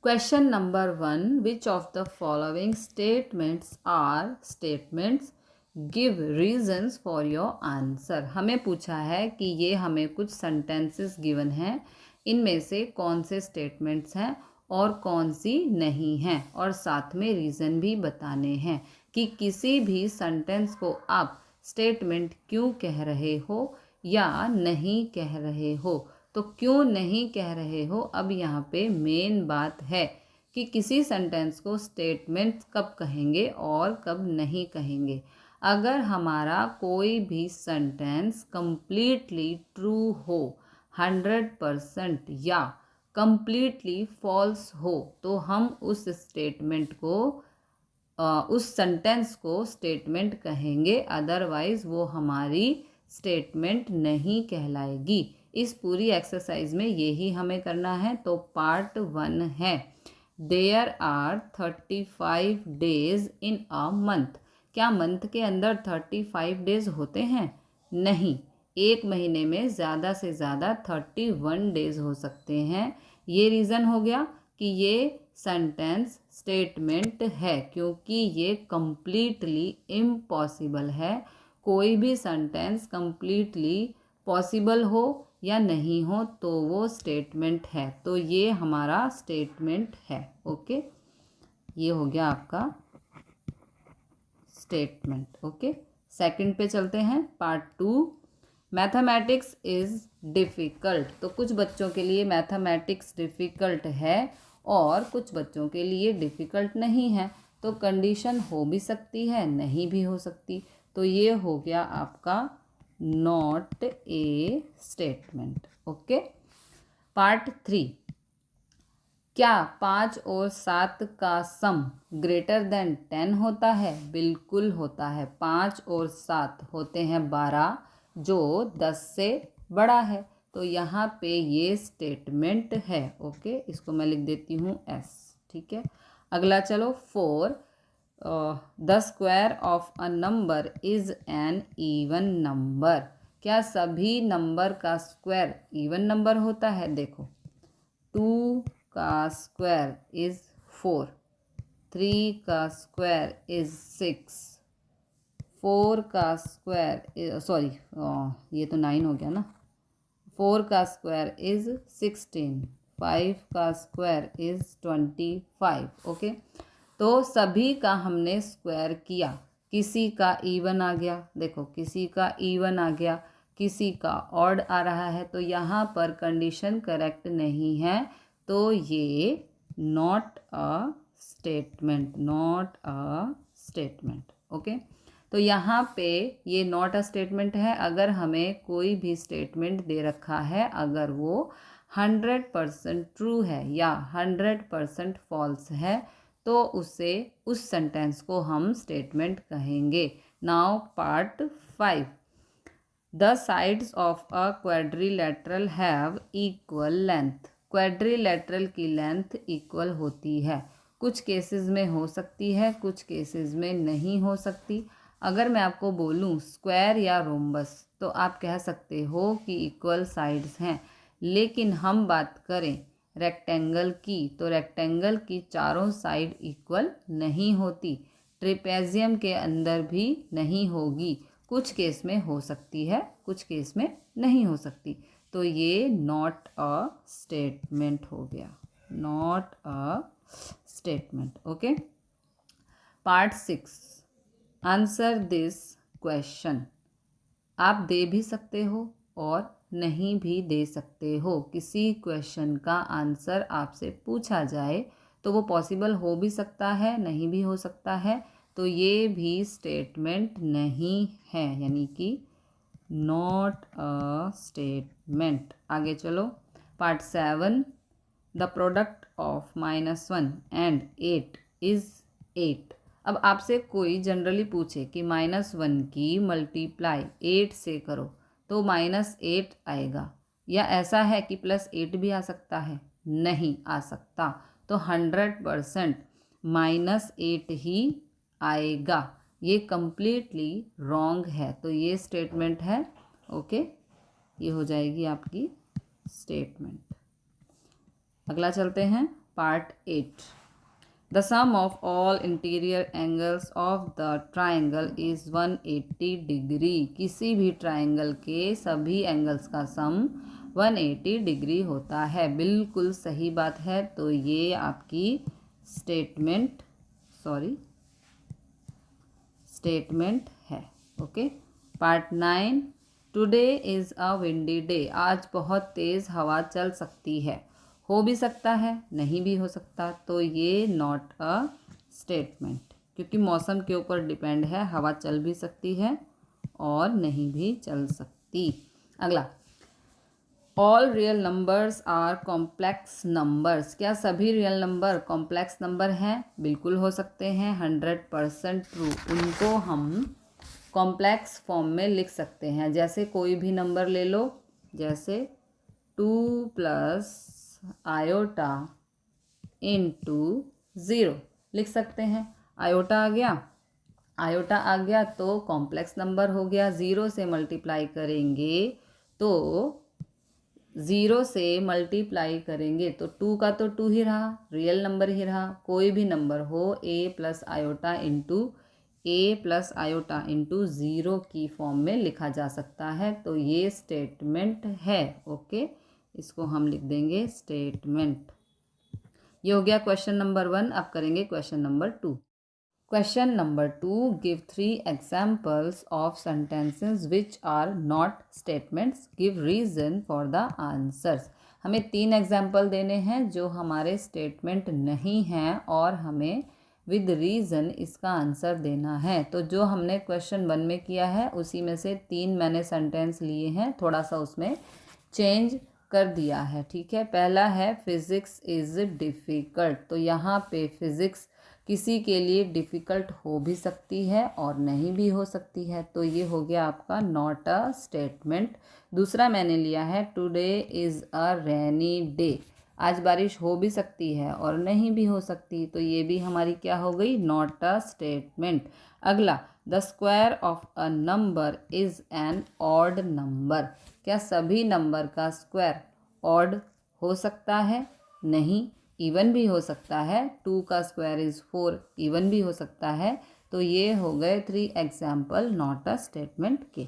Question number 1, which of the following statements are statements, give reasons for your answer. हमें पूछा है कि ये हमें कुछ सेंटेंसेस गिवन हैं, इनमें से कौन से स्टेटमेंट्स हैं और कौन सी नहीं हैं, और साथ में रीज़न भी बताने हैं कि किसी भी सेंटेंस को आप स्टेटमेंट क्यों कह रहे हो या नहीं कह रहे हो। तो क्यों नहीं कह रहे हो, अब यहाँ पे मेन बात है कि किसी सेंटेंस को स्टेटमेंट कब कहेंगे और कब नहीं कहेंगे। अगर हमारा कोई भी सेंटेंस कंप्लीटली ट्रू हो, 100% या कंप्लीटली फॉल्स हो, तो हम उस स्टेटमेंट को उस सेंटेंस को स्टेटमेंट कहेंगे, अदरवाइज वो हमारी स्टेटमेंट नहीं कहलाएगी। इस पूरी एक्सरसाइज में यही हमें करना है। तो पार्ट 1 है, there are 35 days in a month. क्या मंथ के अंदर 35 डेज होते हैं? नहीं, एक महीने में ज़्यादा से ज़्यादा 31 डेज हो सकते हैं। ये रीज़न हो गया कि ये सेंटेंस स्टेटमेंट है, क्योंकि ये कंप्लीटली इम्पॉसिबल है। कोई भी सेंटेंस कंप्लीटली पॉसिबल हो या नहीं हो तो वो स्टेटमेंट है। तो ये हमारा स्टेटमेंट है। ओके, ये हो गया आपका स्टेटमेंट। ओके, सेकंड पे चलते हैं, पार्ट 2, मैथमेटिक्स इज़ डिफ़िकल्ट। तो कुछ बच्चों के लिए मैथमेटिक्स डिफ़िकल्ट है और कुछ बच्चों के लिए डिफ़िकल्ट नहीं है। तो कंडीशन हो भी सकती है, नहीं भी हो सकती। तो ये हो गया आपका not a statement. Okay, part 3, क्या 5 और 7 का सम ग्रेटर देन 10 होता है? बिल्कुल होता है। 5 और 7 होते हैं 12, जो 10 से बड़ा है। तो यहाँ पे ये स्टेटमेंट है। ओके, इसको मैं लिख देती हूँ एस। ठीक है, अगला चलो 4, the square of a number is N even number. क्या सभी नंबर का स्क्वायर इवन नंबर होता है? देखो, 2 का स्क्वायर इज़ 4, 3 का स्क्वायर इज़ 6, 4 का स्क्वायर सॉरी ये तो 9 हो गया ना, 4 का स्क्वायर इज़ 16, 5 का स्क्वायर इज़ 25। ओके, तो सभी का हमने स्क्वायर किया, किसी का इवन आ गया, देखो किसी का इवन आ गया, किसी का ऑड आ रहा है, तो यहाँ पर कंडीशन करेक्ट नहीं है। तो ये not a statement, not a statement. Okay, तो यहाँ पे ये नॉट अ स्टेटमेंट है अगर हमें कोई भी स्टेटमेंट दे रखा है, अगर वो 100% ट्रू है या 100% फॉल्स है, तो उसे उस सेंटेंस को हम स्टेटमेंट कहेंगे। Now part 5, the sides of a quadrilateral have equal length. Quadrilateral की लेंथ इक्वल होती है। कुछ केसेस में हो सकती है, कुछ केसेस में नहीं हो सकती। अगर मैं आपको बोलूं स्क्वायर या रोम्बस, तो आप कह सकते हो कि इक्वल साइड्स हैं। लेकिन हम बात करें रेक्टेंगल की, तो रेक्टेंगल की चारों साइड इक्वल नहीं होती। ट्रिपेजियम के अंदर भी नहीं होगी। कुछ केस में हो सकती है, कुछ केस में नहीं हो सकती। तो ये नॉट अ स्टेटमेंट हो गया, not a statement. Okay, part 6, answer this question. आप दे भी सकते हो और नहीं भी दे सकते हो। किसी क्वेश्चन का आंसर आपसे पूछा जाए तो वो पॉसिबल हो भी सकता है, नहीं भी हो सकता है। तो ये भी स्टेटमेंट नहीं है, यानी कि नॉट अ स्टेटमेंट। आगे चलो, part 7, the product of -1 and 8 is 8। अब आपसे कोई जनरली पूछे कि -1 की मल्टीप्लाई 8 से करो तो -8 आएगा, या ऐसा है कि +8 भी आ सकता है? नहीं आ सकता। तो 100% -8 ही आएगा। ये कंप्लीटली रॉन्ग है। तो ये स्टेटमेंट है। ओके, ये हो जाएगी आपकी स्टेटमेंट। अगला चलते हैं, part 8। The sum of all interior angles of the triangle is 180 degree. किसी भी ट्राइंगल के सभी एंगल्स का सम 180 डिग्री होता है। बिल्कुल सही बात है। तो ये आपकी स्टेटमेंट है। Okay. Part 9। Today is a windy day. आज बहुत तेज़ हवा चल सकती है। हो भी सकता है, नहीं भी हो सकता। तो ये नॉट अ स्टेटमेंट, क्योंकि मौसम के ऊपर डिपेंड है। हवा चल भी सकती है और नहीं भी चल सकती। अगला, all real numbers are complex numbers. क्या सभी रियल नंबर कॉम्प्लेक्स नंबर हैं? बिल्कुल हो सकते हैं। 100% ट्रू। उनको हम कॉम्प्लेक्स फॉर्म में लिख सकते हैं। जैसे कोई भी नंबर ले लो, जैसे 2 प्लस आयोटा इंटू 0 लिख सकते हैं। आयोटा आ गया तो कॉम्प्लेक्स नंबर हो गया। 0 से मल्टीप्लाई करेंगे तो 0 से मल्टीप्लाई करेंगे तो 2 का तो 2 ही रहा, रियल नंबर ही रहा। कोई भी नंबर हो a प्लस आयोटा इंटू 0 की फॉर्म में लिखा जा सकता है। तो ये स्टेटमेंट है। ओके, इसको हम लिख देंगे स्टेटमेंट। ये हो गया क्वेश्चन नंबर 1। अब करेंगे question number 2। Question number 2, give 3 examples of sentences which are not statements, give reason for the answers. हमें 3 एग्जाम्पल देने हैं जो हमारे स्टेटमेंट नहीं हैं और हमें विद रीज़न इसका आंसर देना है। तो जो हमने क्वेश्चन 1 में किया है उसी में से 3 मैंने सेंटेंस लिए हैं, थोड़ा सा उसमें चेंज कर दिया है। ठीक है। पहला है फिज़िक्स इज़ डिफ़िकल्ट। तो यहाँ पे फिज़िक्स किसी के लिए डिफ़िकल्ट हो भी सकती है और नहीं भी हो सकती है। तो ये हो गया आपका नॉट अ स्टेटमेंट। दूसरा मैंने लिया है today is a rainy day. आज बारिश हो भी सकती है और नहीं भी हो सकती। तो ये भी हमारी क्या हो गई? Not a statement. अगला, the square of a number is an odd number. क्या सभी नंबर का स्क्वायर ऑड हो सकता है? नहीं। इवन भी हो सकता है। 2 का स्क्वायर इज़ 4, इवन भी हो सकता है। तो ये हो गए 3 एग्जाम्पल नॉट अ स्टेटमेंट के।